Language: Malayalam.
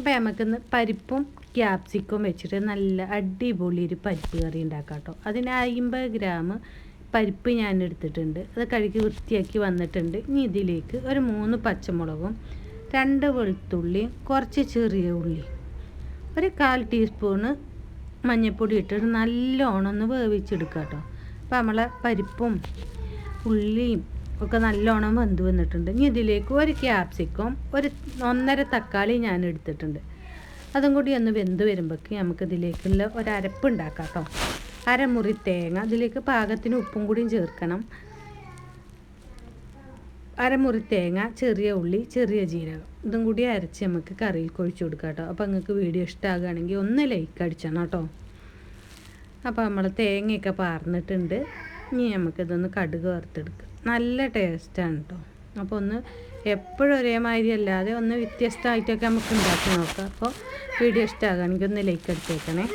അപ്പോൾ നമുക്കിന്ന് പരിപ്പും ക്യാപ്സിക്കും വെച്ചിട്ട് നല്ല അടിപൊളി ഒരു പരിപ്പ് കറി ഉണ്ടാക്കാം കേട്ടോ. അതിന് 50 ഗ്രാം പരിപ്പ് ഞാൻ എടുത്തിട്ടുണ്ട്. അത് കഴുകി വൃത്തിയാക്കി വന്നിട്ടുണ്ട്. ഇനി ഇതിലേക്ക് ഒരു 3 പച്ചമുളകും 2 വെളുത്തുള്ളിയും കുറച്ച് ചെറിയ ഉള്ളി, ഒരു 1/4 ടീസ്പൂണ് മഞ്ഞൾപ്പൊടി ഇട്ടിട്ട് നല്ലോണം ഒന്ന് വേവിച്ചെടുക്കുക കേട്ടോ. അപ്പോൾ നമ്മളെ പരിപ്പും ഉള്ളിയും ഒക്കെ നല്ലോണം വെന്ത് വന്നിട്ടുണ്ട്. ഇനി ഇതിലേക്ക് ഒരു ക്യാപ്സിക്കം, ഒരു 1.5 തക്കാളി ഞാൻ എടുത്തിട്ടുണ്ട്. അതും കൂടി ഒന്ന് വെന്ത് വരുമ്പോഴേക്ക് നമുക്കിതിലേക്കുള്ള ഒരു അരപ്പ് ഉണ്ടാക്കാം കേട്ടോ. അരമുറി തേങ്ങ, അതിലേക്ക് പാകത്തിന് ഉപ്പും കൂടിയും ചേർക്കണം. അരമുറി തേങ്ങ, ചെറിയ ഉള്ളി, ചെറിയ ജീരകം, ഇതും കൂടി അരച്ച് നമുക്ക് കറിയിൽ കൊഴിച്ചു കൊടുക്കാം കേട്ടോ. അപ്പോൾ നിങ്ങൾക്ക് വീഡിയോ ഇഷ്ടമാകുകയാണെങ്കിൽ ഒന്ന് ലൈക്ക് അടിച്ചണം കേട്ടോ. അപ്പോൾ നമ്മൾ തേങ്ങയൊക്കെ പാർന്നിട്ടുണ്ട്. ഇനി നമുക്കിതൊന്ന് കടുക് വറുത്തെടുക്കുക. നല്ല ടേസ്റ്റാണ് കേട്ടോ. അപ്പോൾ ഒന്ന് എപ്പോഴും ഒരേമാതിരി അല്ലാതെ ഒന്ന് വ്യത്യസ്തമായിട്ടൊക്കെ നമുക്ക് ഉണ്ടാക്കി നോക്കാം. അപ്പോൾ വീഡിയോ ഇഷ്ടമാകുകയാണെങ്കിൽ ഒന്ന് ലൈക്ക് അടിച്ചേക്കണേ.